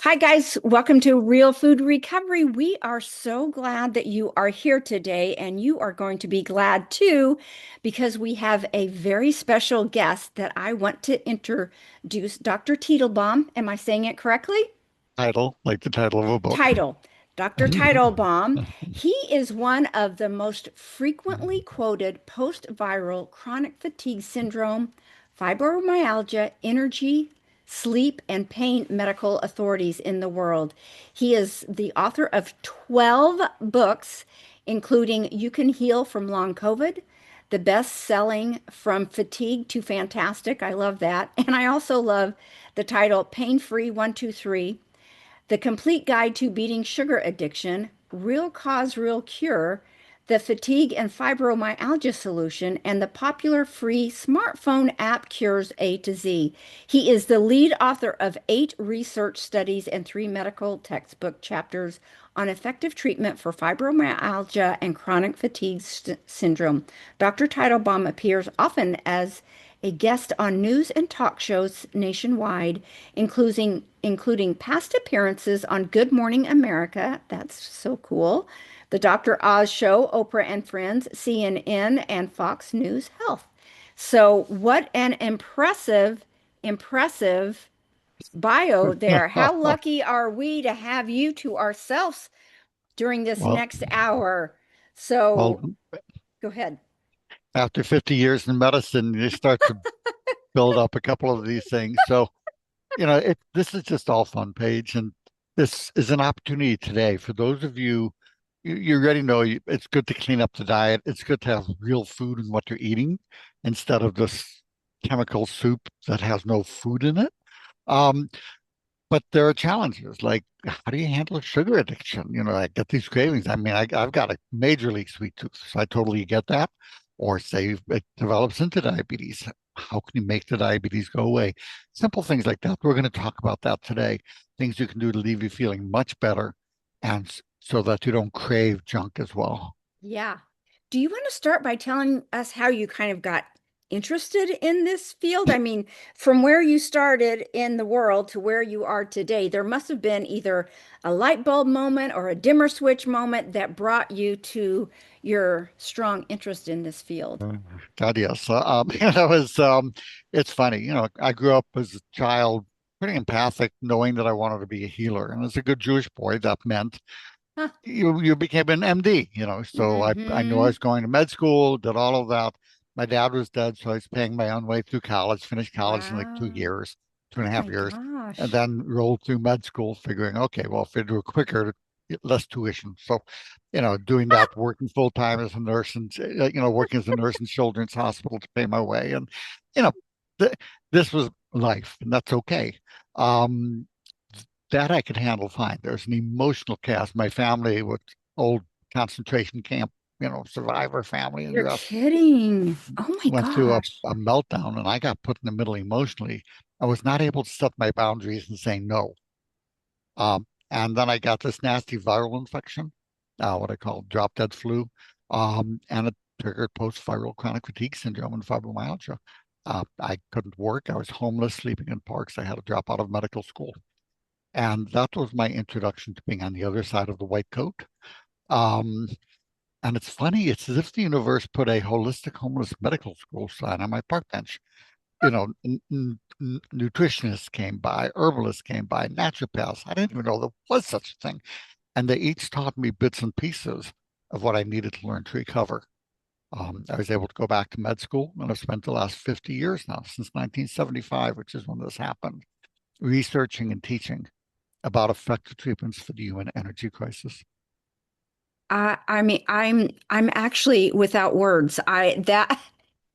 Hi, guys. Welcome to Real Food Recovery. We are so glad that you are here today, and you are going to be glad too, because we have a very special guest that I want to introduce, Dr. Teitelbaum. Am I saying it correctly? Title, like the title of a book. Title. Dr. Teitelbaum. He is one of the most frequently quoted post-viral chronic fatigue syndrome, fibromyalgia, energy, sleep, and pain medical authorities in the world. He is the author of 12 books, including You Can Heal from Long COVID, the best-selling From Fatigue to Fantastic. I love that. And I also love the title Pain Free 123. The Complete Guide to Beating Sugar Addiction, Real Cause, Real Cure, the Fatigue and Fibromyalgia Solution, and the popular free smartphone app Cures A to Z. He is the lead author of 8 research studies and 3 medical textbook chapters on effective treatment for fibromyalgia and chronic fatigue syndrome. Dr. Teitelbaum appears often as a guest on news and talk shows nationwide, including past appearances on Good Morning America. That's so cool. The Dr. Oz Show, Oprah and Friends, CNN, and Fox News Health. So, what an impressive bio there. How lucky are we to have you to ourselves during this Well, next hour? well, So, go ahead. after 50 years in medicine, you start to build up a couple of these things. So, this is just all fun, Paige, and this is an opportunity today for those of you. You already know it's good to clean up the diet. It's good to have real food in what you're eating instead of this chemical soup that has no food in it. Um, But there are challenges like how do you handle sugar addiction? I get these cravings. I mean, I've got a major league sweet tooth, so I totally get that. Or say it develops into diabetes. How can you make the diabetes go away? Simple things like that. We're going to talk about that today. Things you can do to leave you feeling much better and so that you don't crave junk as well. Yeah. Do you want to start by telling us how you kind of got interested in this field? I mean, from where you started in the world to where you are today, there must have been either a light bulb moment or a dimmer switch moment that brought you to your strong interest in this field. Uh, God, yes. It's funny. I grew up as a child pretty empathic, knowing that I wanted to be a healer. And as a good Jewish boy, that meant Huh. you became an MD, so I knew I Mm-hmm. was going to med school, did all of that. My dad was dead, so I was paying my own way through college, finished college in like two Wow. years, two and Oh a half my years, and gosh. then rolled through med school, figuring, okay, well, if I do it quicker, less tuition. So, doing that, working full time as a nurse and, working as a nurse in Children's Hospital to pay my way. And, you know, th this was life, and that's okay. Um, that I could handle fine. There's an emotional cast. My family was old concentration camp, survivor family in the You're US kidding. Oh my went through a, gosh. a meltdown and I got put in the middle emotionally. I was not able to set my boundaries and say no. And then I got this nasty viral infection, what I call drop dead flu. And it triggered post-viral chronic fatigue syndrome and fibromyalgia. I couldn't work. I was homeless, sleeping in parks. I had to drop out of medical school. And that was my introduction to being on the other side of the white coat. Um, and it's funny, it's as if the universe put a holistic homeless medical school sign on my park bench. Nutritionists came by, herbalists came by, naturopaths. I didn't even know there was such a thing. And they each taught me bits and pieces of what I needed to learn to recover. I was able to go back to med school, and I've spent the last 50 years now, since 1975, which is when this happened, researching and teaching about effective treatments for the human energy crisis. I mean, I'm actually without words. I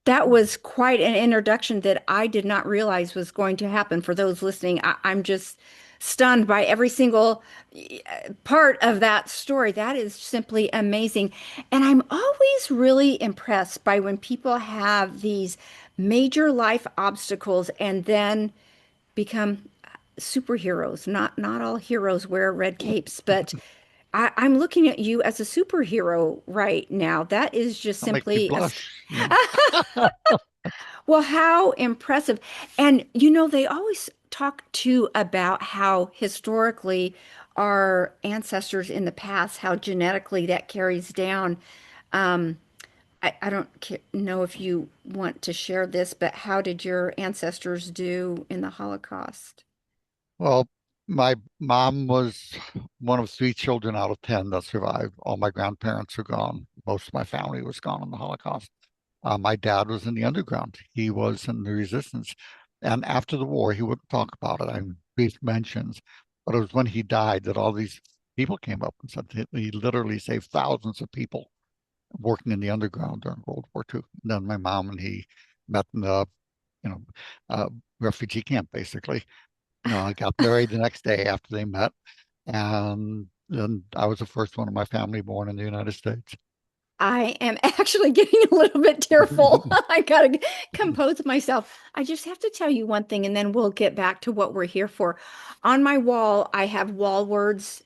that was quite an introduction that I did not realize was going to happen. For those listening, I'm just stunned by every single part of that story. That is simply amazing. And I'm always really impressed by when people have these major life obstacles and then become superheroes. Not all heroes wear red capes, but I'm looking at you as a superhero right now. That is just That makes me simply a blush. well, how impressive. And they always talk too about how historically our ancestors in the past, how genetically that carries down. Um, I don't know if you want to share this, but how did your ancestors do in the Holocaust? Well, my mom was one of three children out of 10 that survived. All my grandparents are gone. Most of my family was gone in the Holocaust. My dad was in the underground. He was in the resistance. And after the war, he wouldn't talk about it. I brief mentions, but it was when he died that all these people came up and said he literally saved thousands of people working in the underground during World War II. And then my mom and he met in the, you know, uh, refugee camp, basically. I got married the next day after they met, and then I was the first one in my family born in the United States. I am actually getting a little bit tearful. I gotta compose myself. I just have to tell you one thing, and then we'll get back to what we're here for. On my wall, I have wall words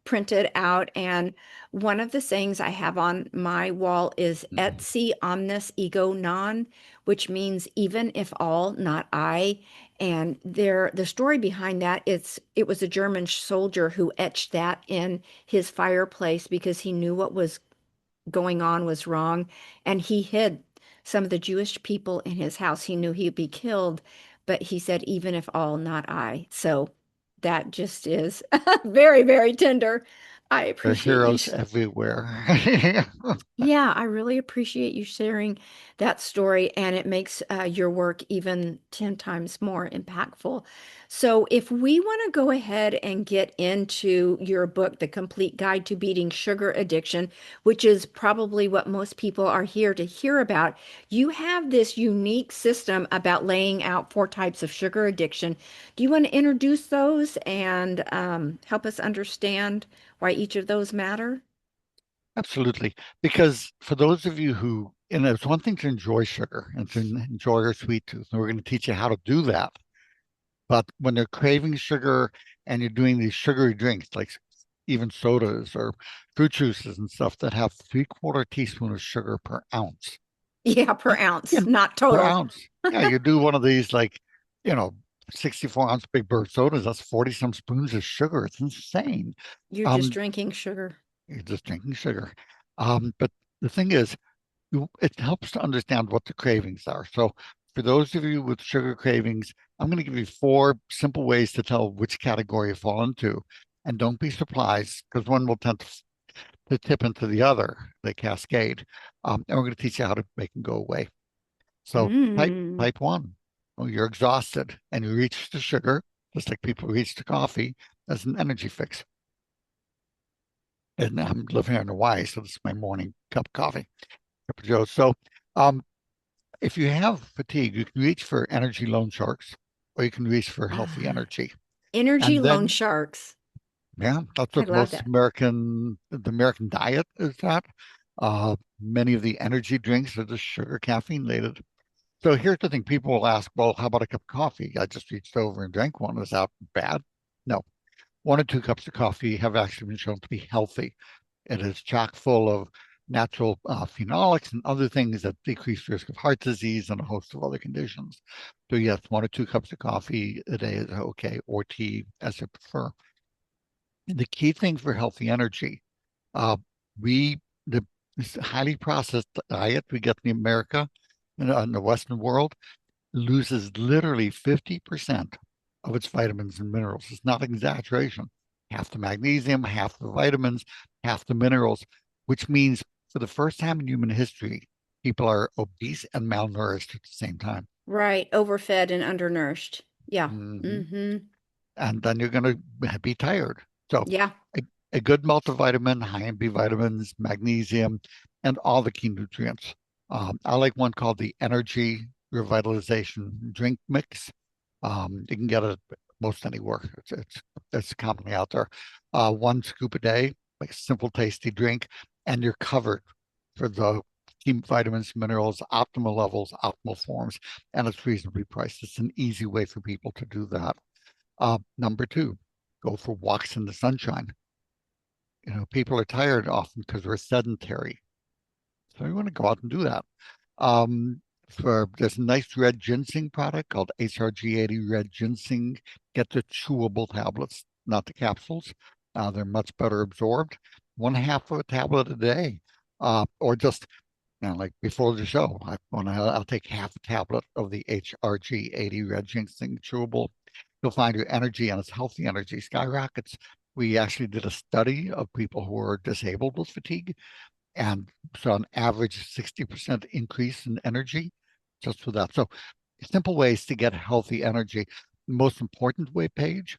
printed out, and one of the sayings I have on my wall is "Etsi omnis ego non," which means even if all, not I. And the story behind that, it was a German soldier who etched that in his fireplace because he knew what was going on was wrong. And he hid some of the Jewish people in his house. He knew he'd be killed, but he said, even if all, not I. So that just is very, very tender. I There are appreciate you. heroes everywhere. Yeah, I really appreciate you sharing that story, and it makes your work even 10 times more impactful. So, if we want to go ahead and get into your book, The Complete Guide to Beating Sugar Addiction, which is probably what most people are here to hear about, you have this unique system about laying out four types of sugar addiction. Do you want to introduce those and help us understand why each of those matter? Absolutely. Because for those of you who, it's one thing to enjoy sugar and to enjoy your sweet tooth, and we're going to teach you how to do that. But when they're craving sugar and you're doing these sugary drinks, like even sodas or fruit juices and stuff that have three-quarter teaspoon of sugar per ounce, Yeah, per you, ounce, you not per total. ounce. Yeah, you do one of these like, you know, 64-ounce Big Bird sodas, that's 40 some spoons of sugar. It's insane. You're just Um, drinking sugar. you're just drinking sugar. But the thing is, it helps to understand what the cravings are. So for those of you with sugar cravings, I'm going to give you four simple ways to tell which category you fall into. And don't be surprised because one will tend to tip into the other. They cascade. And we're going to teach you how to make them go away. So Mm. type one, oh, you're exhausted and you reach to sugar, just like people reach to coffee as an energy fix. And I'm living here in Hawaii, so this is my morning cup of coffee, cup of Joe. So um, if you have fatigue, you can reach for energy loan sharks or you can reach for healthy Ah, energy. energy And loan then, sharks. yeah, that's I what love most that. The American diet is that. Many of the energy drinks are just sugar caffeine laden. So here's the thing people will ask, well, how about a cup of coffee? I just reached over and drank one. Is that bad? No. One or two cups of coffee have actually been shown to be healthy. It is chock full of natural phenolics and other things that decrease risk of heart disease and a host of other conditions. So yes, one or two cups of coffee a day is okay, or tea as you prefer. And the key thing for healthy energy, uh, we the this highly processed diet we get in America in the Western world loses literally 50% of its vitamins and minerals. It's not an exaggeration. Half the magnesium, half the vitamins, half the minerals, which means for the first time in human history, people are obese and malnourished at the same time. Right, overfed and undernourished. Yeah. Mhm. Mm-hmm. And then you're going to be tired. So, Yeah. a, a good multivitamin, high in B vitamins, magnesium, and all the key nutrients. I like one called the Energy Revitalization Drink Mix. You can get it most anywhere. It's commonly out there. One scoop a day, like a simple, tasty drink, and you're covered for the key vitamins, minerals, optimal levels, optimal forms, and it's reasonably priced. It's an easy way for people to do that. Number two, go for walks in the sunshine. People are tired often because we're sedentary. So you want to go out and do that. Um, for there's a nice red ginseng product called HRG80 red ginseng. Get the chewable tablets, not the capsules. They're much better absorbed. One half of a tablet a day, or just like before the show, I'll take half a tablet of the HRG80 red ginseng chewable. You'll find your energy, and it's healthy energy, skyrockets. We actually did a study of people who were disabled with fatigue and saw an average 60% increase in energy just for that. So simple ways to get healthy energy. The most important way, Paige,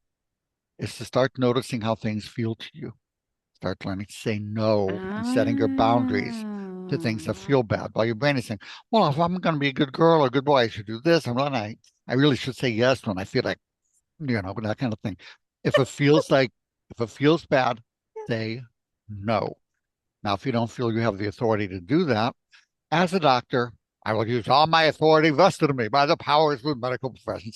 is to start noticing how things feel to you. Start learning to say no and setting your boundaries to things that Ah. feel bad. While your brain is saying, well, if I'm going to be a good girl or a good boy, I should do this. I really should say yes when I feel like, that kind of thing. If it feels like, if it feels bad, say no. Now, if you don't feel you have the authority to do that, as a doctor, I will use all my authority vested in me by the powers of the medical profession.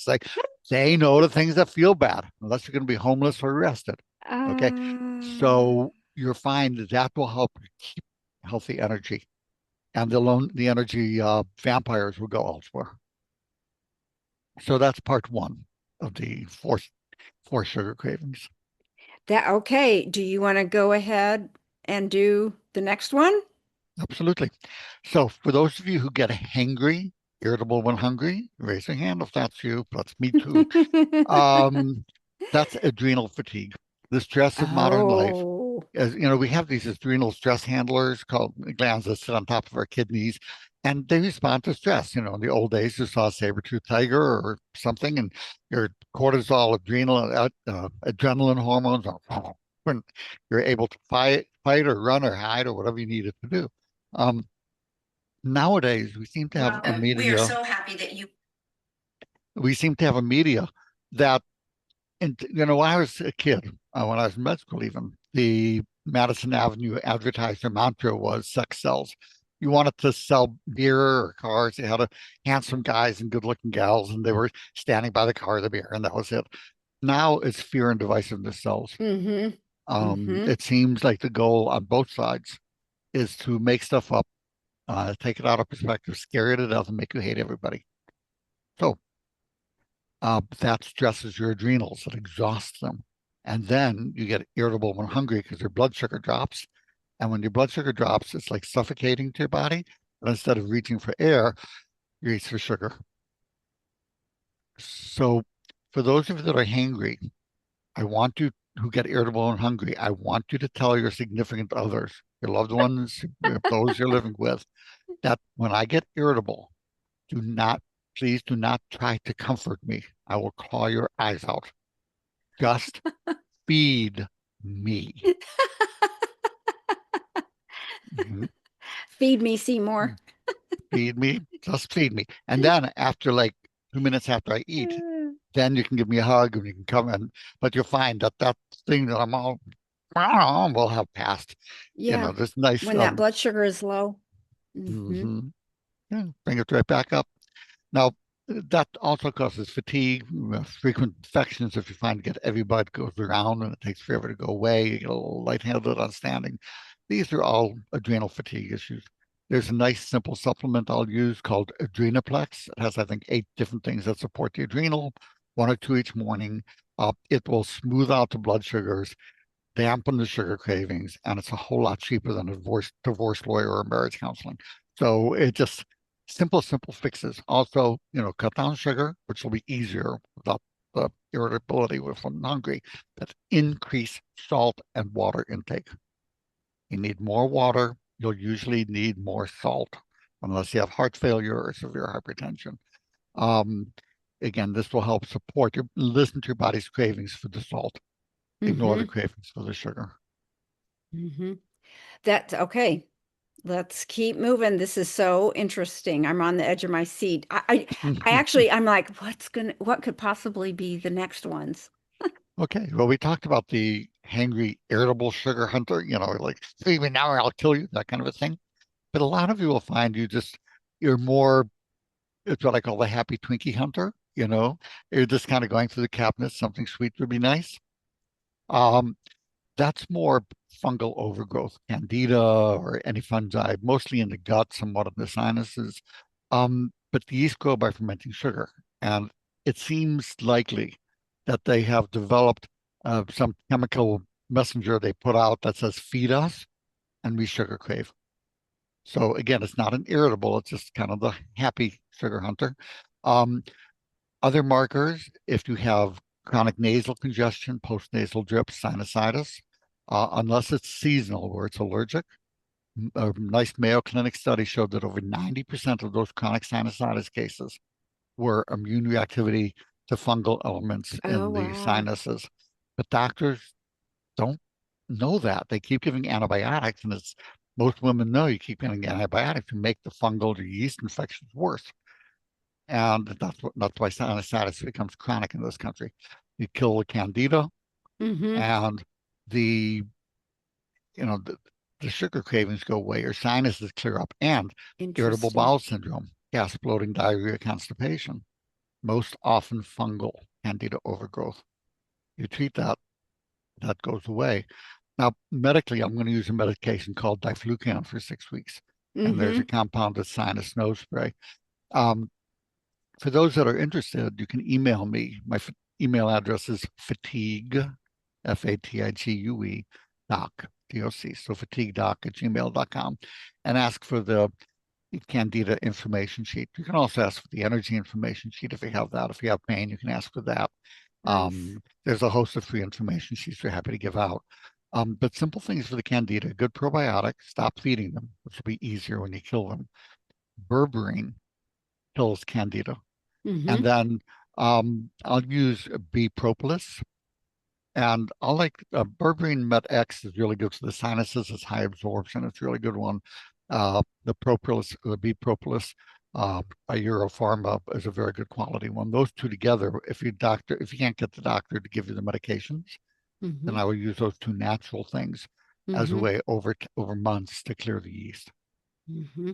Say no to things that feel bad, unless you're going to be homeless or arrested. Okay. Ah. So you'll find that that will help you keep healthy energy. And the energy vampires will go elsewhere. So that's part one of the four sugar cravings. That okay. Do you want to go ahead and do the next one? Absolutely. So for those of you who get hangry, irritable when hungry, raise your hand if that's you. That's me too. Um, that's adrenal fatigue. The stress of modern life. Oh, As you know, we have these adrenal stress handlers called glands that sit on top of our kidneys, and they respond to stress. In the old days, you saw a saber-toothed tiger or something, and your cortisol, adrenaline hormones are when you're able to fight or run or hide or whatever you needed to do. Um, Nowadays, we seem to have a welcome. We are media. so happy that you. We seem to have a media that And when I was a kid, when I was in med school, even the Madison Avenue advertiser mantra was sex sells. You wanted to sell beer or cars. They had handsome guys and good-looking gals, and they were standing by the car of the beer, and that was it. Now it's fear and divisiveness sells. Mm-hmm. Mm-hmm. It seems like the goal on both sides is to make stuff up, take it out of perspective, scare you to death, and make you hate everybody. So that stresses your adrenals, it exhausts them. And then you get irritable when hungry because your blood sugar drops. And when your blood sugar drops, it's like suffocating to your body. But instead of reaching for air, you reach for sugar. So for those of you that are hangry, I want you who get irritable and hungry, I want you to tell your significant others, your loved ones, those you're living with, that when I get irritable, do not, please do not try to comfort me. I will claw your eyes out. Just feed me. Mhm. Feed me, Seymour. Feed me. Just feed me. And then after like 2 minutes after I eat, then you can give me a hug and you can come in. But you'll find that that thing that I'm all will have passed. Yeah, This nice when that blood sugar is low. Mm-hmm. mhm, yeah, bring it right back up. Now, that also causes fatigue, frequent infections. If you find get every bite goes around and it takes forever to go away, you get a little lightheaded on standing. These are all adrenal fatigue issues. There's a nice simple supplement I'll use called Adrenaplex. It has, I think, 8 different things that support the adrenal, one or two each morning. It will smooth out the blood sugars, dampen the sugar cravings, and it's a whole lot cheaper than a divorce lawyer or marriage counseling. So it just simple fixes. Also, cut down sugar, which will be easier without the irritability with when hungry. But increase salt and water intake. You need more water. You'll usually need more salt, unless you have heart failure or severe hypertension. Um, Again, this will help support listen to your body's cravings for the salt. Ignore the Mm-hmm. cravings for the sugar. Mm-hmm. That's okay. Let's keep moving. This is so interesting. I'm on the edge of my seat. I actually, I'm like, what could possibly be the next ones? Okay, well, we talked about the hangry, irritable sugar hunter, like, feed me now or I'll kill you, that kind of a thing. But a lot of you will find you're more, it's what I call the happy Twinkie hunter, You're just kind of going through the cabinets, something sweet would be nice. Um, that's more fungal overgrowth, candida or any fungi, mostly in the gut, somewhat in the sinuses. but the yeast grow by fermenting sugar. And it seems likely that they have developed some chemical messenger they put out that says feed us and we sugar crave. So again, it's not an irritable, it's just kind of the happy sugar hunter. Um, Other markers, if you have chronic nasal congestion, postnasal drip, sinusitis, unless it's seasonal where it's allergic, a nice Mayo Clinic study showed that over 90% of those chronic sinusitis cases were immune reactivity to fungal elements Oh, in the wow. sinuses. But doctors don't know that. They keep giving antibiotics, and it's most women know you keep getting antibiotics to make the fungal or yeast infections worse. And that's why sinusitis becomes chronic in this country. You kill the candida Mm-hmm. and the you know the sugar cravings go away, your sinuses clear up, and irritable Interesting. bowel syndrome, gas, bloating, diarrhea, constipation, most often fungal candida overgrowth. You treat that, that goes away. Now, medically, I'm going to use a medication called diflucan for 6 weeks, and there's a Mm-hmm. compounded sinus nose spray. Um, for those that are interested, you can email me. My email address is fatigue, Fatigue, doc, DOC, so fatiguedoc@gmail.com, and ask for the Candida information sheet. You can also ask for the energy information sheet if you have that. If you have pain, you can ask for that. Nice. There's a host of free information sheets we're happy to give out. But simple things for the Candida, good probiotic, stop feeding them, which will be easier when you kill them. Berberine kills Candida. And Mm-hmm. then I'll use B propolis. And I like berberine met X is really good for the sinuses. It's high absorption. It's a really good one. The propolis, the B propolis by Europharma is a very good quality one. Those two together, if you can't get the doctor to give you the medications, then Mm-hmm. I will use those two natural things as a Mm-hmm. way over months to clear the yeast. Mm-hmm.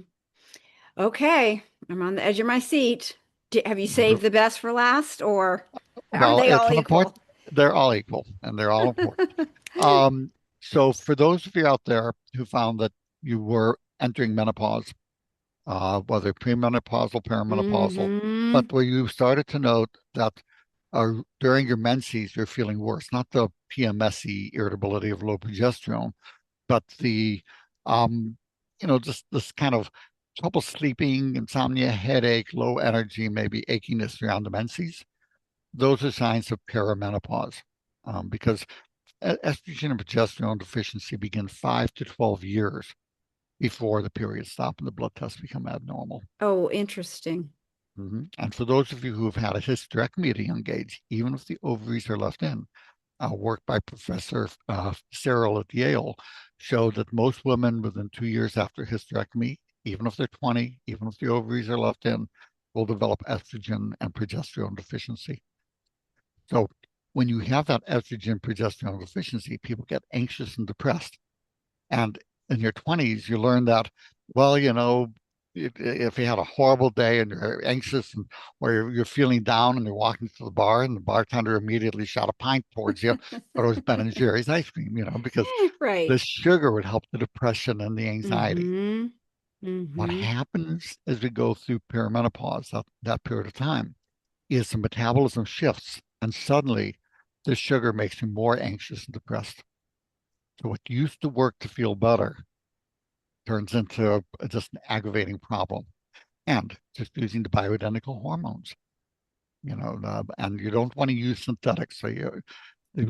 Okay, I'm on the edge of my seat. Have you saved the best for last, or are Well, they it's all an important. equal? They're all equal and they're all important. Um, so for those of you out there who found that you were entering menopause, whether premenopausal, perimenopausal, Mm-hmm. but where you started to note that during your menses you're feeling worse, not the PMSy irritability of low progesterone, but the um, just this kind of trouble sleeping, insomnia, headache, low energy, maybe achiness around the menses. Those are signs of perimenopause, because estrogen and progesterone deficiency begin 5 to 12 years before the periods stop and the blood tests become abnormal. Oh, interesting. And for those of you who have had a hysterectomy at a young age, even if the ovaries are left in, work by Professor Searle at Yale showed that most women within 2 years after hysterectomy, even if they're 20, even if the ovaries are left in, will develop estrogen and progesterone deficiency. So when you have that estrogen progesterone deficiency, people get anxious and depressed. And in your 20s, you learn that, well, if you had a horrible day and you're anxious and or you're feeling down and you're walking to the bar and the bartender immediately shot a pint towards you, but it was Ben and Jerry's ice cream, because the Right. sugar would help the depression and the anxiety. Mm-hmm. What Mm-hmm. happens as we go through perimenopause, that period of time, is the metabolism shifts and suddenly the sugar makes you more anxious and depressed. So what used to work to feel better turns into just an aggravating problem. And just using the bioidentical hormones, and you don't want to use synthetics. So they,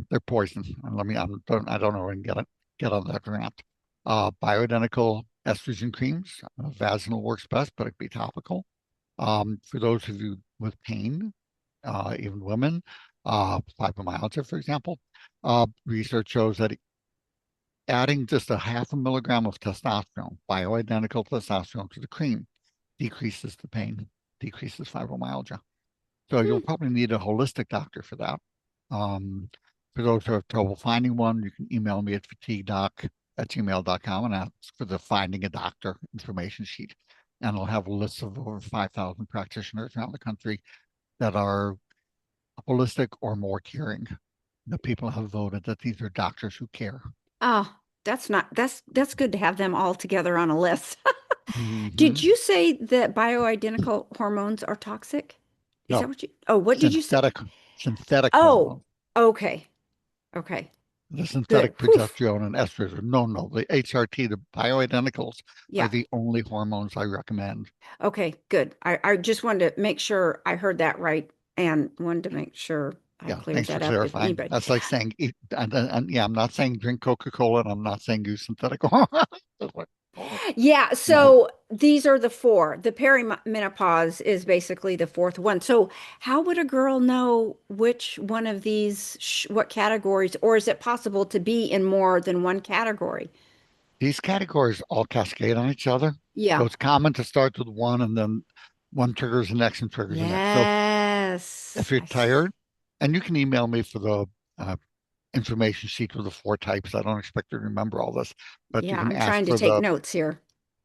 they're poison. And I don't know when get on that rant. Bioidentical estrogen creams, vaginal works best, but it could be topical. For those of you with pain, even women, fibromyalgia, for example, research shows that adding just a half a milligram of testosterone, bioidentical testosterone to the cream, decreases the pain, decreases fibromyalgia. So you'll Hmm. probably need a holistic doctor for that. Um, for those who have trouble finding one, you can email me at fatiguedoc@gmail.com and ask for the Finding a Doctor information sheet. And I'll have a list of over 5,000 practitioners around the country that are holistic or more caring. The people have voted that these are doctors who care. Oh, that's not that's good to have them all together on a list. Did Hmm. you say that bioidentical hormones are toxic? Is that No, what you? Oh, what did you say? synthetic synthetic Oh, hormones. okay. Okay. The synthetic Good. Whew. progesterone and estrogen. No, no, the HRT, the bioidenticals are Yeah. the only hormones I recommend. Okay, good. I just wanted to make sure I heard that right and wanted to make sure I Yeah, cleared thanks for that up if clarifying. anybody. That's like saying eat, and yeah, I'm not saying drink Coca-Cola, and I'm not saying use synthetic hormones. It's like, oh, Yeah, no. so these are the four. The perimenopause is basically the fourth one. So how would a girl know which one of these, what categories, or is it possible to be in more than one category? These categories all cascade on each other. So Yeah. it's common to start with one and then one triggers the next and triggers the next. So if Yes. you're tired, and you can email me for the uh, information sheet with the four types. I don't expect you to remember all this, but you Yeah, can I'm ask trying to for take the notes here.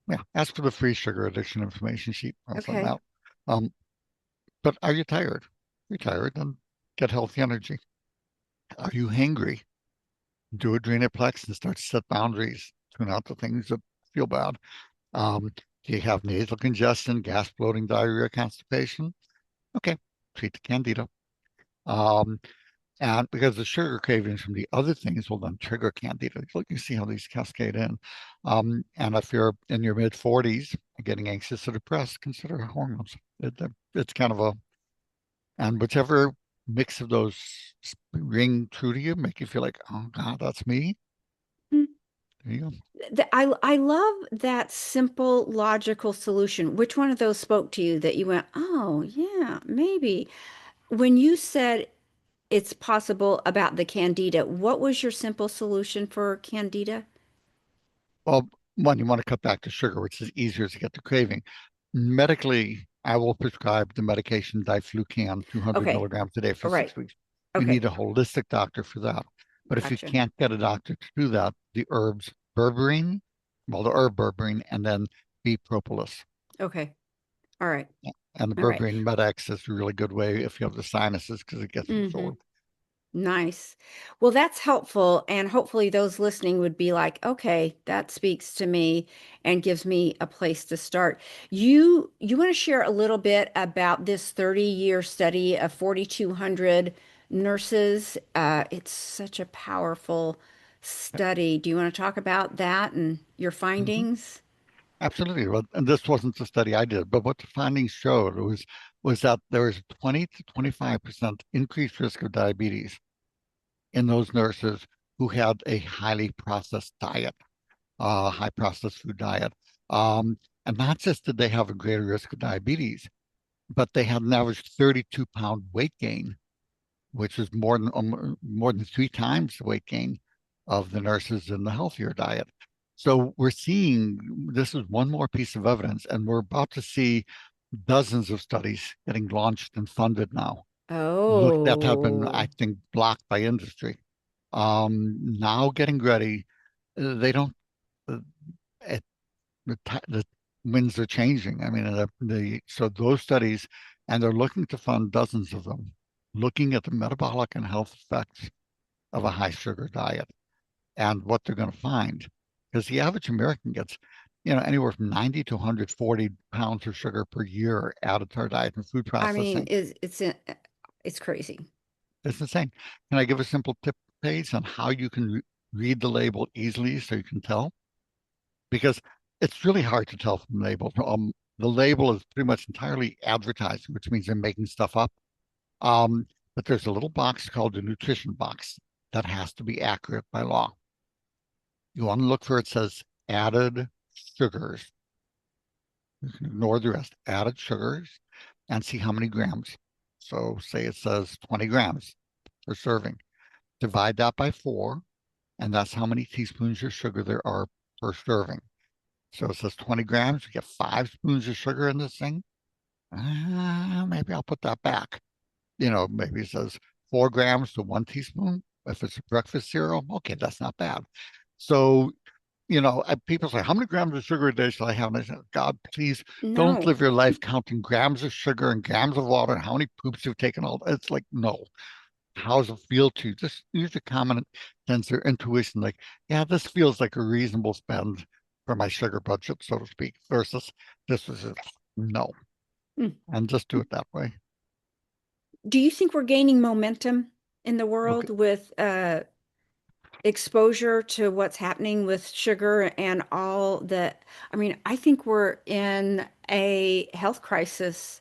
yeah, ask for the free sugar addiction information sheet. I'll send Okay. out. Um, but are you tired? If you're tired, then get healthy energy. Are you hangry? Do Adrenaplex and start to set boundaries. Tune out the things that feel bad. Do you have nasal congestion, gas, bloating, diarrhea, constipation? Okay, treat the candida. Um, and because the sugar cravings from the other things will then trigger candida. Look, you see how these cascade in. And if you're in your mid 40s getting anxious or depressed, consider hormones. It's kind of a, and whichever mix of those ring true to you, make you feel like, oh God, that's me. There you go. I love that simple logical solution. Which one of those spoke to you that you went, "Oh, yeah, maybe." When you said it's possible about the candida, what was your simple solution for candida? Well, one, you want to cut back to sugar, which is easier to get the craving. Medically, I will prescribe the medication diflucan, 200 Okay. milligrams a day for All right. 6 weeks. You Okay. need a holistic doctor for that. But if you Gotcha. can't get a doctor to do that, the herbs berberine, well, the herb berberine, and then bee propolis. Okay. All right. And the All right. berberine Med-X is a really good way if you have the sinuses because it gets Mm-hmm. absorbed. Nice. Well, that's helpful. And hopefully, those listening would be like, okay, that speaks to me and gives me a place to start. You want to share a little bit about this 30-year study of 4,200 nurses? It's such a powerful study. Do you want to talk about that and your Mhm. findings? Absolutely. Well, and this wasn't the study I did, but what the findings showed was that there was 20 to 25% increased risk of diabetes in those nurses who had a highly processed diet, high processed food diet. And not just did they have a greater risk of diabetes, but they had an average 32-pound weight gain, which is more than three times the weight gain of the nurses in the healthier diet. So we're seeing this is one more piece of evidence, and we're about to see dozens of studies getting launched and funded now. Look, that have been, I Oh, think, blocked by industry. Now getting ready, they don't. Uh, it, the winds are changing. I mean, so those studies, and they're looking to fund dozens of them, looking at the metabolic and health effects of a high sugar diet and what they're going to find. Because the average American gets, anywhere from 90 to 140 pounds of sugar per year added to our diet and food I mean, processing. it's crazy. It's insane. Can I give a simple tip page on how you can read the label easily so you can tell? Because it's really hard to tell from the label. The label is pretty much entirely advertising, which means they're making stuff up. Um, but there's a little box called the nutrition box that has to be accurate by law. You want to look for it says added sugars. You can ignore the rest. Added sugars and see how many grams. So say it says 20 grams per serving. Divide that by four, and that's how many teaspoons of sugar there are per serving. So it says 20 grams, you get 5 spoons of sugar in this thing. Maybe I'll put that back. Maybe it says 4 grams to 1 teaspoon. If it's a breakfast cereal, okay, that's not bad. So, people say, how many grams of sugar a day should I have? And I said, God, please don't No, live your life counting grams of sugar and grams of water and how many poops you've taken. It's like, no. How does it feel to you? Just use your common sense or intuition. Like, yeah, this feels like a reasonable spend. for my sugar budget, so to speak, versus this was just no, Mm. and just do it that way. Do you think we're gaining momentum in the Okay, world with exposure to what's happening with sugar and all the, I mean, I think we're in a health crisis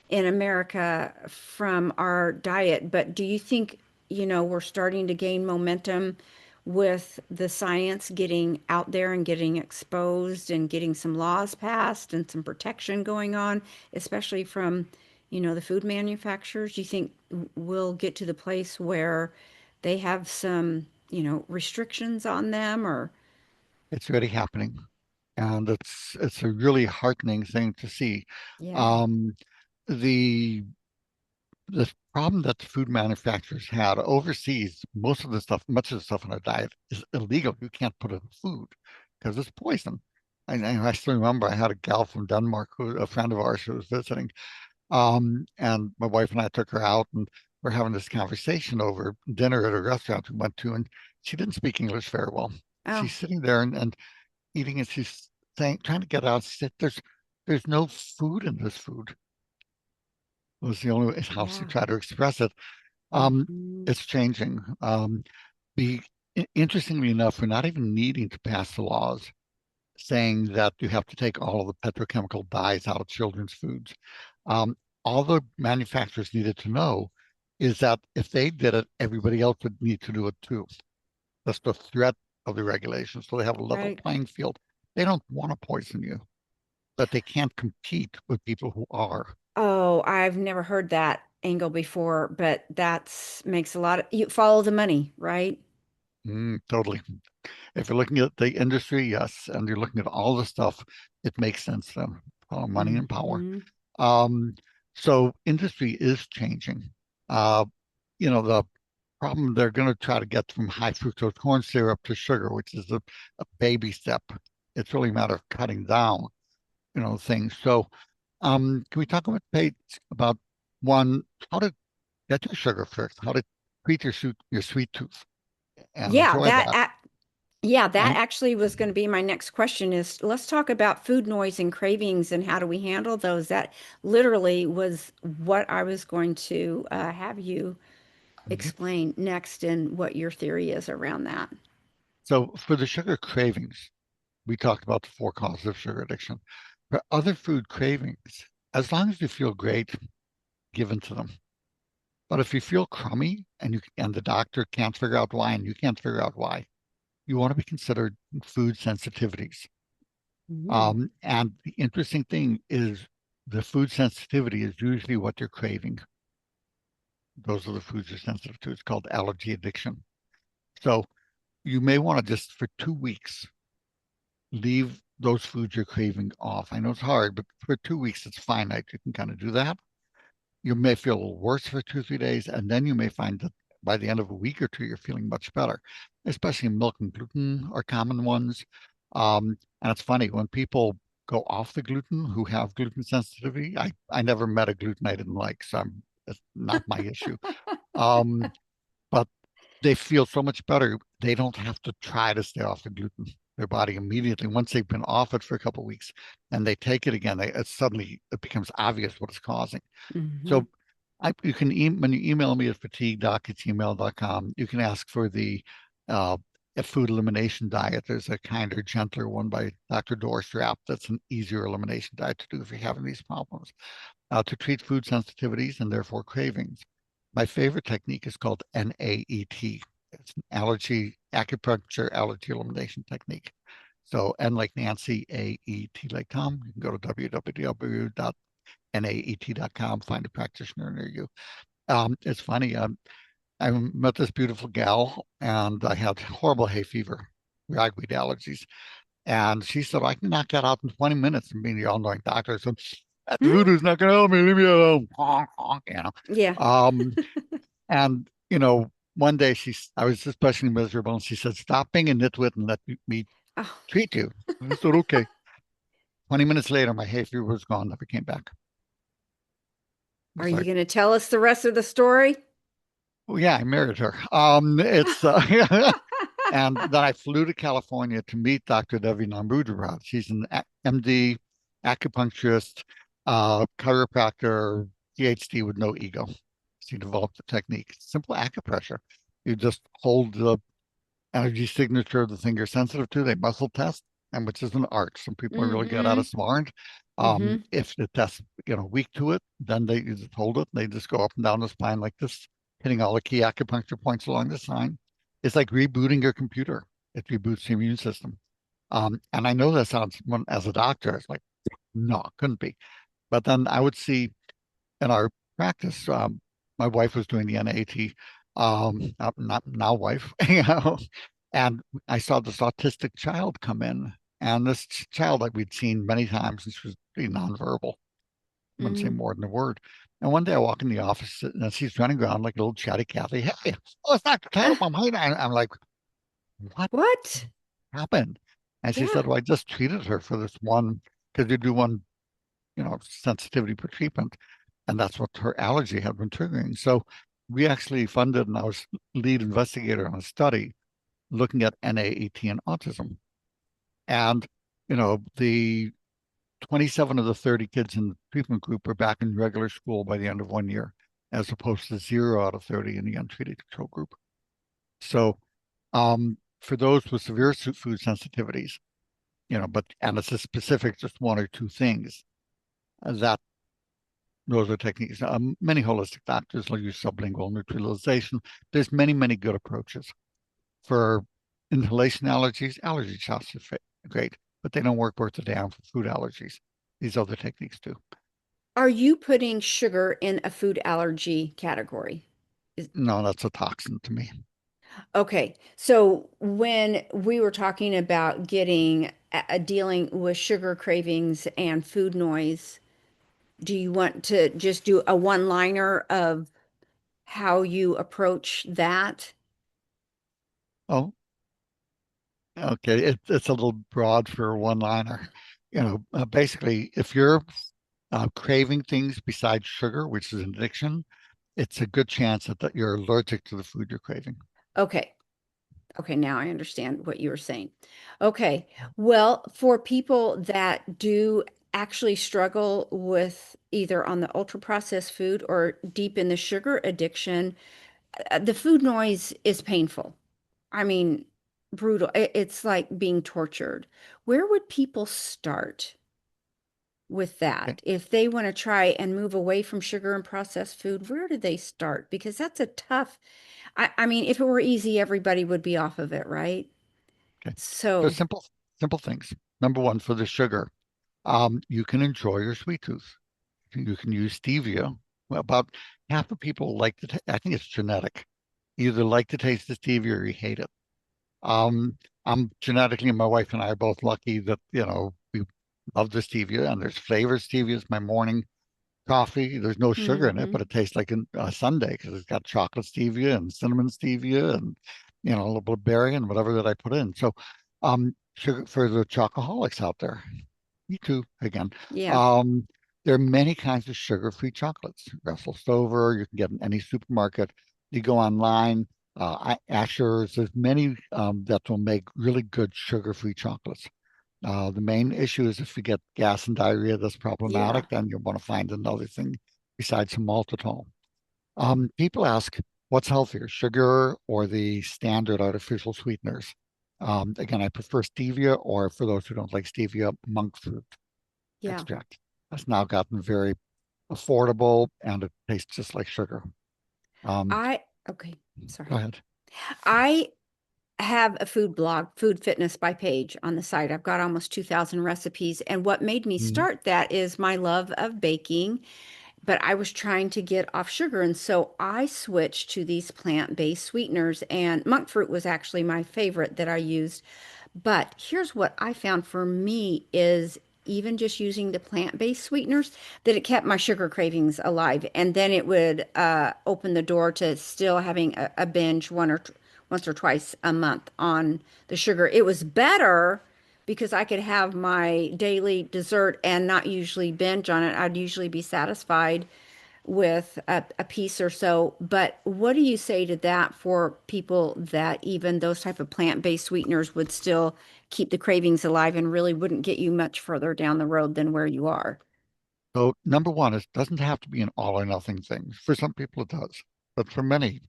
in America from our diet, but do you think, we're starting to gain momentum with the science getting out there and getting exposed and getting some laws passed and some protection going on, especially from, the food manufacturers? Do you think we'll get to the place where they have some, restrictions on them or? it's already happening, and it's a really heartening thing to see. Yeah, Um, the the problem that the food manufacturers had overseas, most of the stuff, much of the stuff in our diet is illegal. You can't put it in food because it's poison. I still remember I had a gal from Denmark, a friend of ours who was visiting, and my wife and I took her out, and we're having this conversation over dinner at a restaurant we went to, and she didn't speak English very well. oh, She's sitting there and eating, and she's saying, trying to get out. She said, "There's no food in this food." Was the only way how she yeah. tried to express it. Um, Mhm. it's changing. Be Interestingly enough, we're not even needing to pass the laws saying that you have to take all of the petrochemical dyes out of children's foods. Um, all the manufacturers needed to know is that if they did it, everybody else would need to do it too. That's the threat of the regulations. So they have a level Right. playing field. They don't want to poison you, but they can't compete with people who are. Oh, I've never heard that angle before, but that's makes a lot of, you follow the money, right? Totally. If you're looking at the industry, yes, and you're looking at all the stuff, it makes sense then. Money and power. Hmm. Um, so industry is changing. Uh, the problem they're going to try to get from high fructose corn syrup to sugar, which is a baby step. It's really a matter of cutting down, things. So, can we talk about Paige about one, how to get your sugar first, how to treat your sweet tooth and Yeah, enjoy that. yeah, that And actually was going to be my next question is let's talk about food noise and cravings and how do we handle those? That literally was what I was going to have you explain next and what your theory is around that. so for the sugar cravings, we talked about the four causes of sugar addiction. For other food cravings, as long as you feel great, give in to them. But if you feel crummy and the doctor can't figure out why and you can't figure out why, you want to be considered food sensitivities. Mm. And the interesting thing is the food sensitivity is usually what you're craving. Those are the foods you're sensitive to. It's called allergy addiction. So you may want to just for 2 weeks leave those foods you're craving off. I know it's hard, but for 2 weeks it's finite. You can kind of do that. You may feel a little worse for 2, 3 days, and then you may find that by the end of a week or two, you're feeling much better. Especially milk and gluten are common ones. And it's funny when people go off the gluten who have gluten sensitivity. I never met a gluten I didn't like, so it's not my issue. Um, but they feel so much better. They don't have to try to stay off the gluten. Their body immediately, once they've been off it for a couple of weeks, and they take it again, it becomes obvious what it's causing. Hmm. So you can when you email me at fatigue@gmail.com, you can ask for the uh, a food elimination diet. There's a kinder, gentler one by Dr. Dorstrap that's an easier elimination diet to do if you're having these problems to treat food sensitivities and therefore cravings. My favorite technique is called NAET. It's an allergy acupuncture allergy elimination technique. So N like Nancy, AET like Tom. You can go to www.naet.com, find a practitioner near you. It's funny. I met this beautiful gal, and I had horrible hay fever, ragweed allergies, and she said I can knock that out in 20 minutes. And being the all-knowing doctor, so that Hmm. voodoo's not going to help me. Leave me alone. Honk, honk, Yeah. Um, and one day I was especially miserable, and she said, "Stop being a nitwit and let me Oh, treat you." And I said, "Okay." 20 minutes later, my hay fever was gone. Never came back. are It's you like, going to tell us the rest of the story? well, yeah, I married her. It's And then I flew to California to meet Dr. Devi Namboodiraj. She's an MD, acupuncturist, chiropractor, PhD with no ego. She developed a technique, simple acupressure. You just hold the energy signature of the thing you're sensitive to. They muscle test, and which is an art. Some people are really good at Mm-hmm. it, smart. Mm-hmm. If the test, weak to it, then they you just hold it. They just go up and down the spine like this, hitting all the key acupuncture points along the spine. It's like rebooting your computer. It reboots the immune system. And I know that sounds, as a doctor, it's like, no, it couldn't be. But then I would see in our practice, my wife was doing the NAT, not now wife, and I saw this autistic child come in, and this child that we'd seen many times, and she was pretty nonverbal, wouldn't say Mm-hmm. more than a word. And one day I walk in the office and she's running around like a little chatty Cathy. Hey, oh, it's Dr. Teitelbaum. Hey, I'm like, what What? happened? And she said, Yeah. well, I just treated her for this one because you do one sensitivity for treatment. And that's what her allergy had been triggering. So we actually funded, and I was lead investigator on a study looking at NAET and autism. And, the 27 of the 30 kids in the treatment group are back in regular school by the end of 1 year, as opposed to 0 out of 30 in the untreated control group. So for those with severe food sensitivities, and it's a specific, just one or two things, that those are techniques. Many holistic doctors will use sublingual neutralization. There's many, many good approaches. For inhalation allergies, allergy shots are great, but they don't work worth a damn for food allergies. These other techniques do. Are you putting sugar in a food allergy category? Is, No, that's a toxin to me. okay. So when we were talking about getting dealing with sugar cravings and food noise, do you want to just do a one-liner of how you approach that? Oh, okay. It's a little broad for a one-liner. Basically, if you're craving things besides sugar, which is an addiction, it's a good chance that you're allergic to the food you're craving. Okay. Okay, now I understand what you were saying. Okay. Well, for people that do actually struggle with either on the ultra processed food or deep in the sugar addiction, the food noise is painful. I mean, brutal. It's like being tortured. Where would people start with Okay. that? If they want to try and move away from sugar and processed food, where do they start? Because that's a tough, I mean, if it were easy, everybody would be off of it, right? Okay. So So, simple things. Number one, for the sugar, you can enjoy your sweet tooth. You can use stevia. Well, about half of people like I think it's genetic. You either like to taste the stevia or you hate it. I'm genetically, my wife and I are both lucky that, we love the stevia, and there's flavor. Stevia is my morning coffee. There's no sugar in it, hmm but it tastes like a sundae because it's got chocolate stevia and cinnamon stevia and a little bit of berry and whatever that I put in. So, sugar for the chocoholics out there. Me too, again. yeah, Um, there are many kinds of sugar-free chocolates. Russell Stover, you can get in any supermarket. You go online, Asher's, there's many that will make really good sugar-free chocolates. The main issue is if you get gas and diarrhea, that's yeah, problematic, then you'll want to find another thing besides some maltitol. People ask, what's healthier, sugar or the standard artificial sweeteners? Again, I prefer stevia, or for those who don't like stevia, monk fruit yeah. extract. That's now gotten very affordable and it tastes just like sugar. Um, Okay, Go sorry. ahead. I have a food blog, Food Fitness by Paige on the site. I've got almost 2,000 recipes. And what made me Mhm. start that is my love of baking, but I was trying to get off sugar. And so I switched to these plant-based sweeteners, and monk fruit was actually my favorite that I used. But here's what I found for me is even just using the plant-based sweeteners, that it kept my sugar cravings alive. And then it would open the door to still having a binge once or twice a month on the sugar. It was better because I could have my daily dessert and not usually binge on it. I'd usually be satisfied with a piece or so. But what do you say to that for people that even those type of plant-based sweeteners would still keep the cravings alive and really wouldn't get you much further down the road than where you are? So number one, it doesn't have to be an all or nothing thing. For some people, it does, but for many,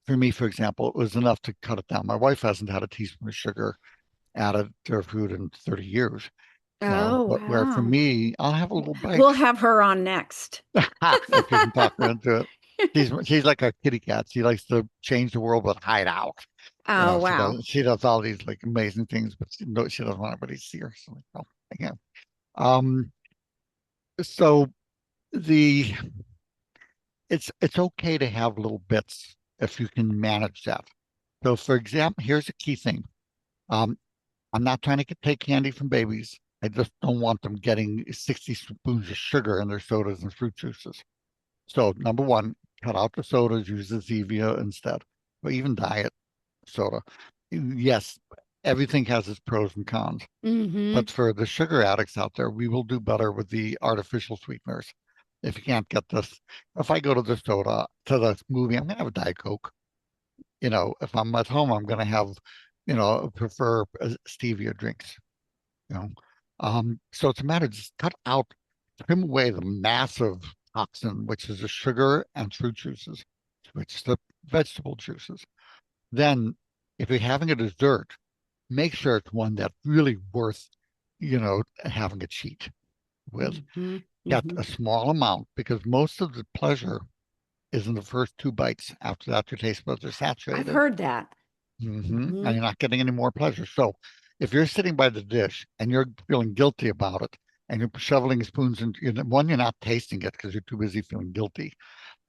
for me, for example, it was enough to cut it down. My wife hasn't had a teaspoon of sugar added to her food in 30 years. Oh, But where for wow. me, I'll have a little bite We'll have her on next. if you can talk her into it. She's like a kitty cat. She likes to change the world but hide out. Oh, wow. She does all these like amazing things, but she doesn't want anybody to see her. So like, oh, yeah. Um, so the it's okay to have little bits if you can manage that. So for example, here's a key thing. Um, I'm not trying to take candy from babies. I just don't want them getting 60 spoons of sugar in their sodas and fruit juices. So number one, cut out the sodas, use the Zevia instead, or even diet soda. Yes, everything has its pros and cons, Mm-hmm. but for the sugar addicts out there, we will do better with the artificial sweeteners. If you can't get this, if I go to the soda, to the movie, I'm gonna have a Diet Coke. If I'm at home, I'm gonna have, prefer stevia drinks. You know, so it's a matter of just cut out, trim away the massive toxin, which is the sugar and fruit juices, which the vegetable juices. Then, if you're having a dessert, make sure it's one that's really worth, having a cheat with. Mm-hmm. Get Mm-hmm. a small amount because most of the pleasure is in the first two bites. After that, your taste buds are I've saturated. heard that. And Mm-hmm. you're not getting any more pleasure. So if you're sitting by the dish and you're feeling guilty about it and you're shoveling spoons and one, you're not tasting it because you're too busy feeling guilty.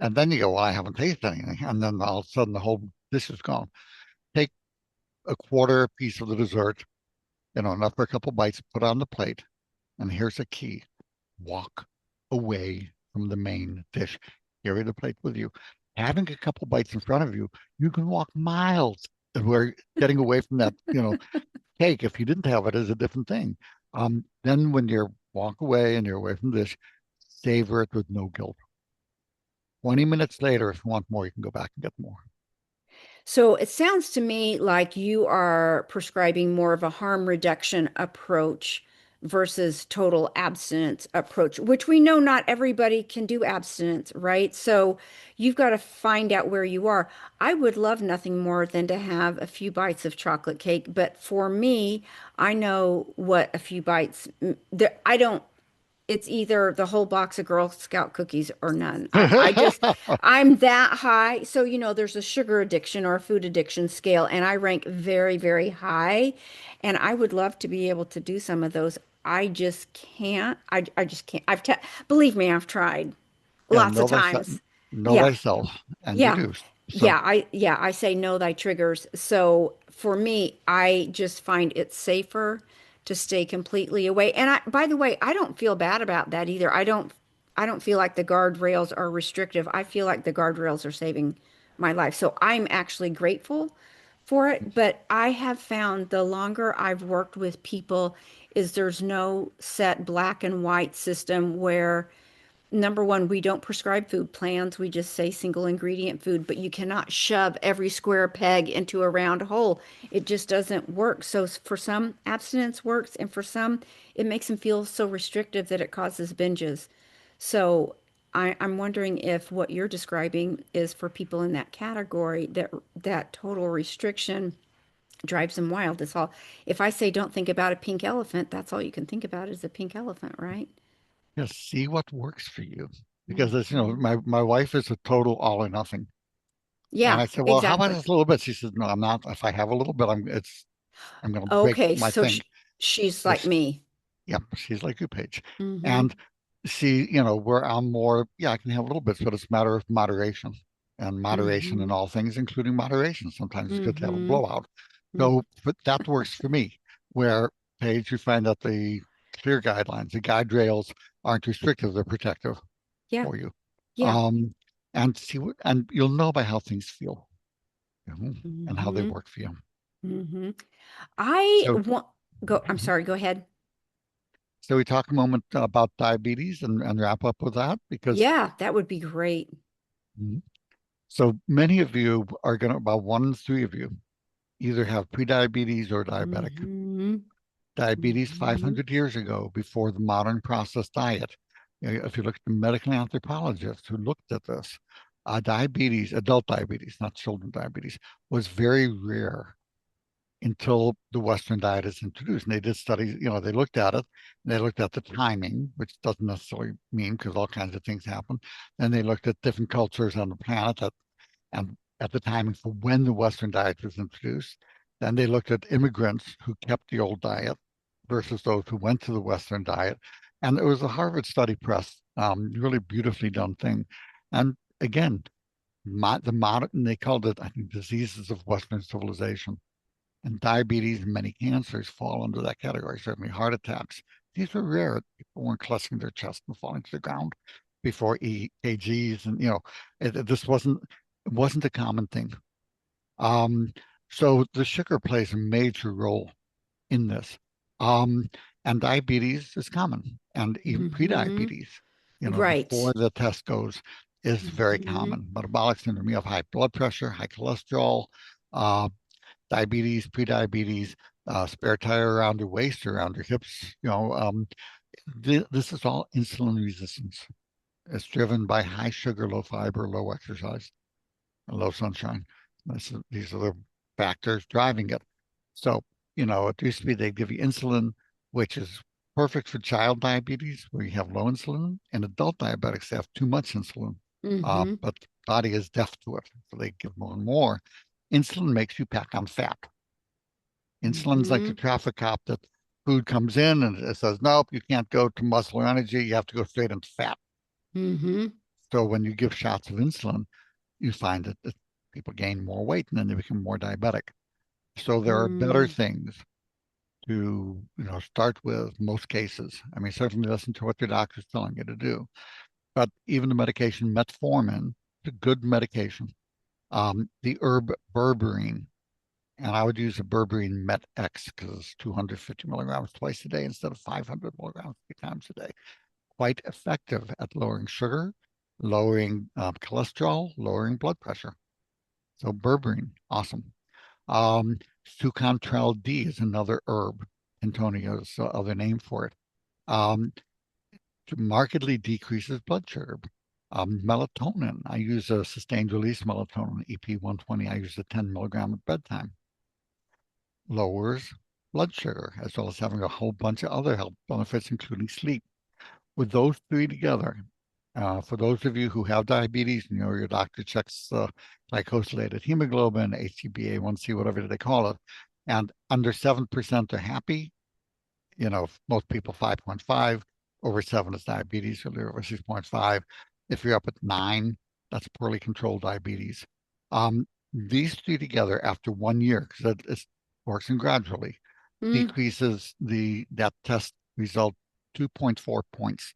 And then you go, well, I haven't tasted anything. And then all of a sudden the whole dish is gone. Take a quarter piece of the dessert, enough for a couple bites, put on the plate. And here's the key. Walk away from the main dish. Carry the plate with you. Having a couple bites in front of you, you can walk miles. And we're getting away from that, cake. If you didn't have it, is a different thing. Then when you walk away and you're away from this, savor it with no guilt. 20 minutes later, if you want more, you can go back and get more. So it sounds to me like you are prescribing more of a harm reduction approach versus total abstinence approach, which we know not everybody can do abstinence, right? So you've got to find out where you are. I would love nothing more than to have a few bites of chocolate cake, but for me, I know what a few bites, I don't it's either the whole box of Girl Scout cookies or none. I'm that high. So, there's a sugar addiction or a food addiction scale, and I rank very, very high. And I would love to be able to do some of those. I just can't. I just can't. Believe me, I've tried Yeah, lots of times. know Yeah. thyself, and you Yeah. do. So I say know thy triggers. So for me, I just find it safer to stay completely away. And by the way, I don't feel bad about that either. I don't feel like the guardrails are restrictive. I feel like the guardrails are saving my life. So I'm actually grateful for it, but I have found the longer I've worked with people is there's no set black and white system where number one, we don't prescribe food plans. We just say single ingredient food, but you cannot shove every square peg into a round hole. It just doesn't work. So for some, abstinence works, and for some, it makes them feel so restrictive that it causes binges. So I'm wondering if what you're describing is for people in that category that total restriction drives them wild. That's all. If I say don't think about a pink elephant, that's all you can think about is a pink elephant, right? just see what works for you. Because as Mhm. my wife is a total all or nothing. And Yeah, I said, well, how about exactly. this little bit? She says, no, I'm not. If I have a little bit, I'm going to break Okay, my so thing. she's So like me. yeah, she's like you, Paige. Mm-hmm. And she, where I'm more, yeah, I can have a little bit, but it's a matter of moderation and moderation in Mm-hmm. all things, including moderation. Sometimes it's good to have a Mm-hmm. blowout. So, but that works for me. Where, Paige, you find that the clear guidelines, the guide rails aren't restrictive, they're protective Yeah, for you. yeah. Um, and you'll know by how things feel, and how they Mm-hmm. work for you. Mm-hmm. I So want I'm sorry, go ahead. So we talk a moment about diabetes and wrap up with that because Yeah, that would be great. Mhm. So many of you are going to, about 1 in 3 of you, either have prediabetes or diabetic. Hmm. Diabetes Hmm. 500 years ago, before the modern processed diet. If you look at the medical anthropologists who looked at this, diabetes, adult diabetes, not children diabetes, was very rare until the Western diet is introduced. And they did studies, they looked at it, and they looked at the timing, which doesn't necessarily mean because all kinds of things happen. Then they looked at different cultures on the planet and at the timing for when the Western diet was introduced. Then they looked at immigrants who kept the old diet versus those who went to the Western diet. And it was a Harvard study press, really beautifully done thing. And again, the modern, they called it, I think, diseases of Western civilization. And diabetes and many cancers fall under that category, certainly heart attacks. These were rare. People weren't clutching their chest and falling to the ground before EKGs. And, this wasn't a common thing. Um, so the sugar plays a major role in this. Um, and diabetes is common, and even Hmm. prediabetes, before Right. the test goes, is very Hmm. common. Metabolic syndrome, you have high blood pressure, high cholesterol, uh, diabetes, prediabetes, spare tire around your waist, around your hips. This is all insulin resistance. It's driven by high sugar, low fiber, low exercise, and low sunshine. These are the factors driving it. So, it used to be they give you insulin, which is perfect for child diabetes, where you have low insulin, and adult diabetics have too much insulin, Hmm. but the body is deaf to it, so they give more and more. Insulin makes you pack on fat. Insulin's like the Hmm. traffic cop that food comes in and it says, nope, you can't go to muscle or energy. You have to go straight into fat. Hmm. So when you give shots of insulin, you find that people gain more weight and then they become more diabetic. So there are better Hmm. things to, start with most cases. I mean, certainly listen to what your doctor's telling you to do. But even the medication metformin, it's a good medication. The herb berberine, and I would use a berberine Met X because it's 250 milligrams twice a day instead of 500 milligrams 3 times a day. Quite effective at lowering sugar, lowering cholesterol, lowering blood pressure. So berberine, awesome. Um, Sucantrel D is another herb. Antonio is the other name for it. Um, Markedly decreases blood sugar. Melatonin, I use a sustained release melatonin, EP120. I use a 10 milligram at bedtime. Lowers blood sugar, as well as having a whole bunch of other health benefits, including sleep. With those three together, for those of you who have diabetes, your doctor checks glycosylated hemoglobin, HbA1c, whatever they call it, and under 7% are happy. Most people 5.5, over 7 is diabetes, or over 6.5. If you're up at 9, that's poorly controlled diabetes. These three together after 1 year, because it works in gradually, Hmm. decreases that test result 2.4 points.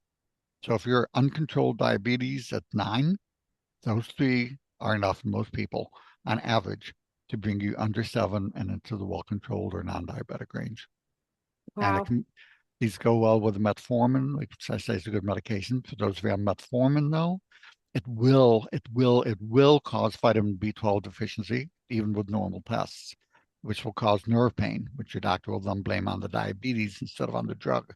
So if you're uncontrolled diabetes at 9, those three are enough in most people on average to bring you under 7 and into the well-controlled or non-diabetic range. And Wow. these go well with the metformin, which I say is a good medication. For those who have metformin, though, it will cause vitamin B12 deficiency, even with normal tests, which will cause nerve pain, which your doctor will then blame on the diabetes instead of on the drug.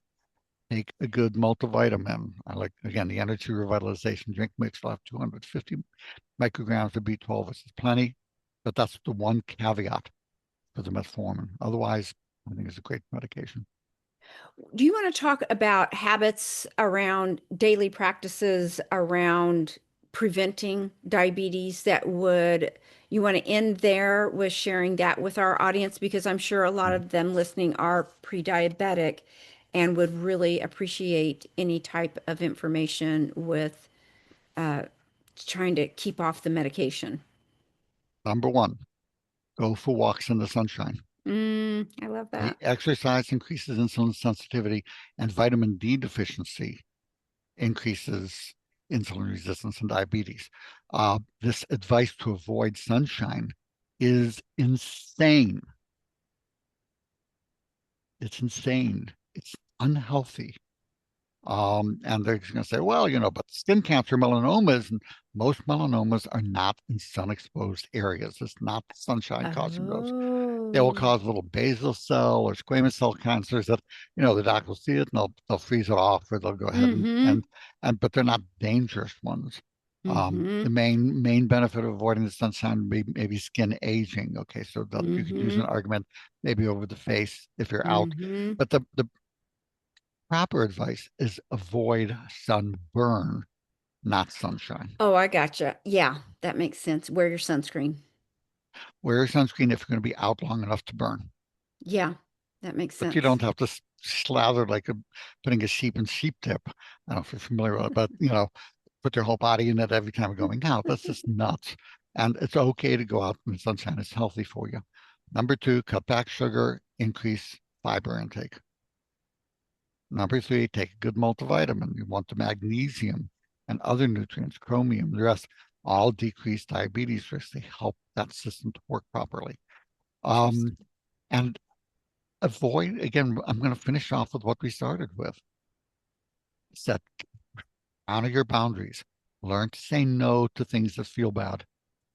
Take a good multivitamin. I like, again, the energy revitalization drink mix will have 250 micrograms of B12, which is plenty, but that's the one caveat for the metformin. Otherwise, I think it's a great medication. Do you want to talk about habits around daily practices around preventing diabetes that would, you want to end there with sharing that with our audience? Because I'm sure a lot Mm. of them listening are pre-diabetic and would really appreciate any type of information with trying to keep off the medication. Number one, go for walks in the sunshine. I love The that. exercise increases insulin sensitivity, and vitamin D deficiency increases insulin resistance and diabetes. This advice to avoid sunshine is insane. It's insane. unhealthy. And they're going to say, well, but skin cancer, melanomas, and most melanomas are not in sun-exposed areas. It's not the sunshine causing those. They will Oh. cause little basal cell or squamous cell cancers that, the doc will see it and they'll freeze it off, or they'll go ahead Mm-hmm. but they're not dangerous ones. The Mm-hmm. main benefit of avoiding the sunshine would be maybe skin aging. Okay, so that you could use Mm-hmm. an argument maybe over the face if you're out. Mm-hmm. But the proper advice is avoid sunburn, not sunshine. Oh, I gotcha. Yeah, that makes sense. Wear your sunscreen. Wear sunscreen if you're going to be out long enough to burn, Yeah, that makes but you sense. don't have to slather like putting a sheep in sheep dip. I don't know if you're familiar with it, but put your whole body in it every time you're going out. That's just nuts. And it's okay to go out in the sunshine. It's healthy for you. Number two, cut back sugar, increase fiber intake. Number three, take a good multivitamin. You want the magnesium and other nutrients, chromium, the rest, all decrease diabetes risk. They help that system to work properly. Um, Interesting. and avoid, again, I'm going to finish off with what we started with. Set, honor your boundaries. Learn to say no to things that feel bad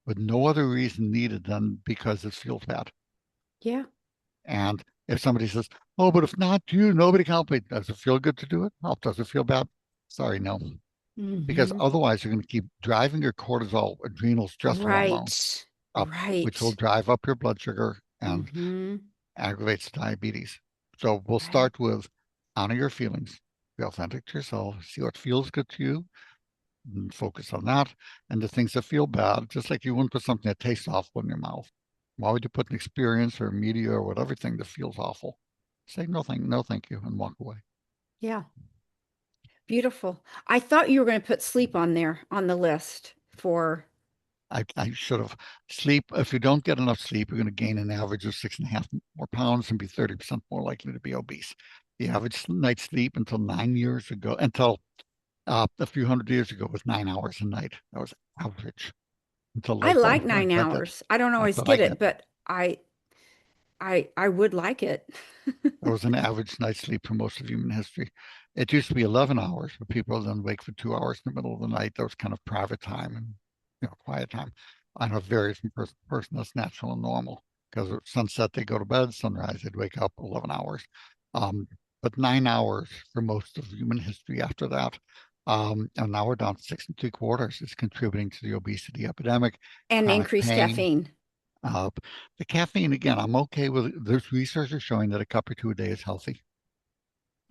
with no other reason needed than because it feels bad. Yeah. And if somebody says, oh, but if not you, nobody can help me, does it feel good to do it? Oh, does it feel bad? Sorry, no. Because Mm-hmm. otherwise you're going to keep driving your cortisol adrenal stress hormone Right. up, which will Right. drive up your blood sugar and Mm-hmm. aggravates diabetes. So we'll Right. start with honor your feelings, be authentic to yourself, see what feels good to you, and focus on that. And the things that feel bad, just like you wouldn't put something that tastes awful in your mouth. Why would you put an experience or media or whatever thing that feels awful? Say no, thank you, and walk away. Yeah. Beautiful. I thought you were going to put sleep on there on the list for, I should have. Sleep, if you don't get enough sleep, you're going to gain an average of 6.5 more pounds and be 30% more likely to be obese. The average night's sleep until 9 years ago, until a few hundred years ago, was 9 hours a night. That was average until I like, oh, like I nine invented. hours. I don't That's always what I get get. it, but I would like it. That was an average night's sleep for most of human history. It used to be 11 hours, but people then wake for 2 hours in the middle of the night. That was kind of private time and quiet time. I know it varies from person to person. That's natural and normal because at sunset they go to bed, sunrise they'd wake up 11 hours. Um, but 9 hours for most of human history after that. And now we're down to 6 3/4. It's contributing to the obesity epidemic, And chronic increased pain, caffeine. uh, the caffeine, again, I'm okay with it. There's research is showing that a cup or two a day is healthy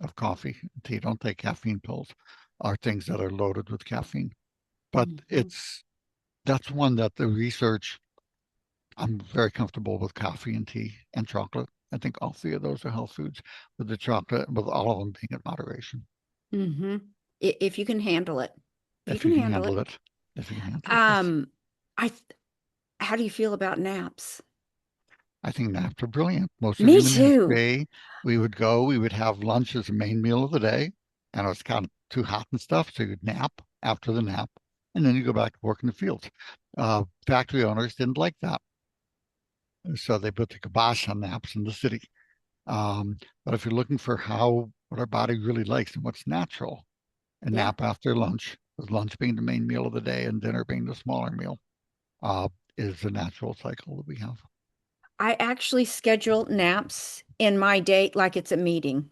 of coffee and tea. Don't take caffeine pills or things that are loaded with caffeine. But Hmm. that's one that the research, I'm very comfortable with coffee and tea and chocolate. I think all three of those are health foods, with the chocolate, with all of them being in moderation, Hmm. If you can handle it. If you if can you can handle it. handle it. If you can handle it, yes. Um, I, how do you feel about naps? I think naps are brilliant. Most of Me human too. history, we would have lunch as the main meal of the day, and it was kind of too hot and stuff, so you'd nap after the nap, and then you go back to work in the fields. Factory owners didn't like that, so they put the kibosh on naps in the city. But if you're looking for what our body really likes and what's natural, a Yeah. nap after lunch, with lunch being the main meal of the day and dinner being the smaller meal, uh, is the natural cycle that we have. I actually schedule naps in my day like it's a meeting.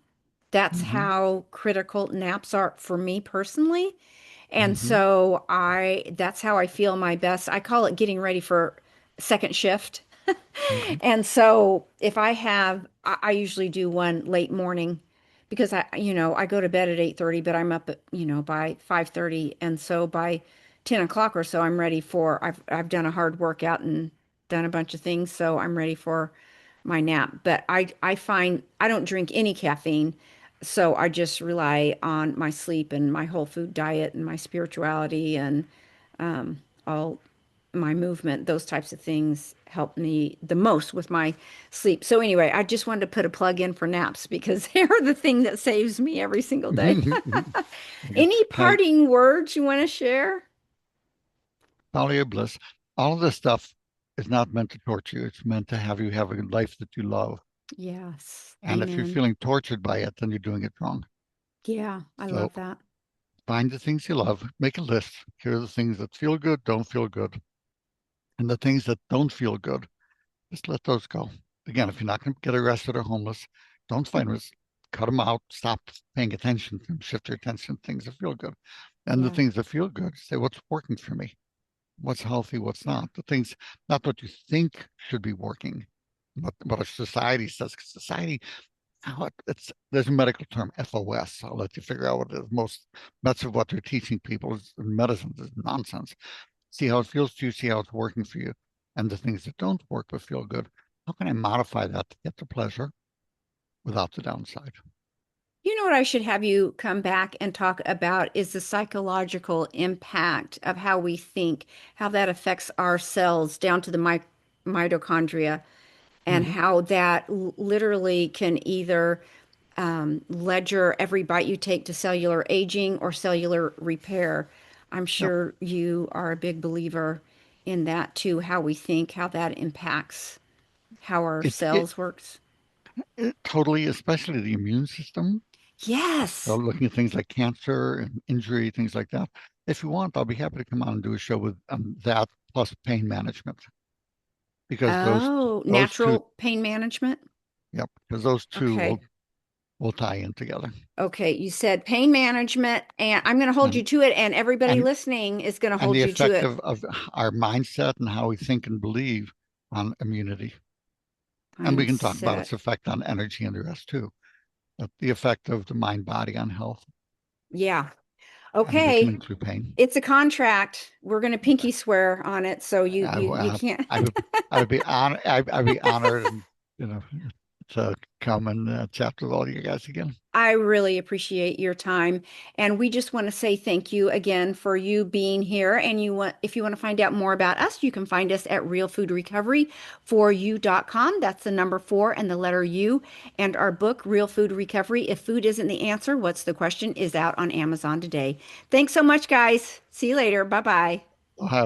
That's Hmm. how critical naps are for me personally. And Hmm. so that's how I feel my best. I call it getting ready for second shift. Hmm. And so if I usually do one late morning because I go to bed at 8:30, but I'm up by 5:30. And so by 10 o'clock or so, I've done a hard workout and done a bunch of things. So I'm ready for my nap. But I find I don't drink any caffeine. So I just rely on my sleep and my whole food diet and my spirituality and all my movement, those types of things help me the most with my sleep. So anyway, I just wanted to put a plug in for naps because they're the thing that saves me every single day. Any Now, parting words you want to share? follow your bliss. All of this stuff is not meant to torture you. It's meant to have you have a life that you love. Yes. And if you're Amen. feeling tortured by it, then you're doing it wrong. Yeah, I So love that. find the things you love, make a list. Here are the things that feel good, don't feel good. And the things that don't feel good, just let those go. Again, if you're not going to get arrested or homeless, don't fight them. Cut them out. Stop paying attention to them. Shift your attention to things that feel good. And the Yeah. things that feel good, say what's working for me, what's healthy, what's not. The things, not what you think should be working, but what our society says. 'Cause society, it's there's a medical term, FOS. I'll let you figure out what it is. Much of what they're teaching people in medicine is nonsense. See how it feels to you, see how it's working for you. And the things that don't work but feel good, how can I modify that to get the pleasure without the downside? You know what I should have you come back and talk about is the psychological impact of how we think, how that affects our cells down to the mitochondria, and Mm-hmm. how that literally can either ledger every bite you take to cellular aging or cellular repair. I'm Yep. sure you are a big believer in that too, how we think, how that impacts how our It, it, cells works. it totally, especially the immune system. So Yes. looking at things like cancer and injury, things like that. If you want, I'll be happy to come on and do a show with that plus pain management because Oh, those two, natural pain management. yep, because those two Okay. will tie in together. Okay. You said pain management, and I'm going to hold you And to it, and everybody and listening is going to and hold the you to effect it. of our mindset and how we think and believe on immunity. And we can talk about Mindset. its effect on energy and the rest too. The effect of the mind body on health, Yeah. and we can Okay. include pain. It's a contract. We're going to pinky swear on it, so you I, you you uh, can't. I would be honored. I'd be honored, and you know, to come and chat with all you guys again. I really appreciate your time, and we just want to say thank you again for you being here. And if you want to find out more about us, you can find us at realfoodrecovery4u.com. That's the number 4 and the letter U. And our book, Real Food Recovery: If Food Isn't the Answer, What's the Question, is out on Amazon today. Thanks so much, guys. See you later. Bye bye. I'll have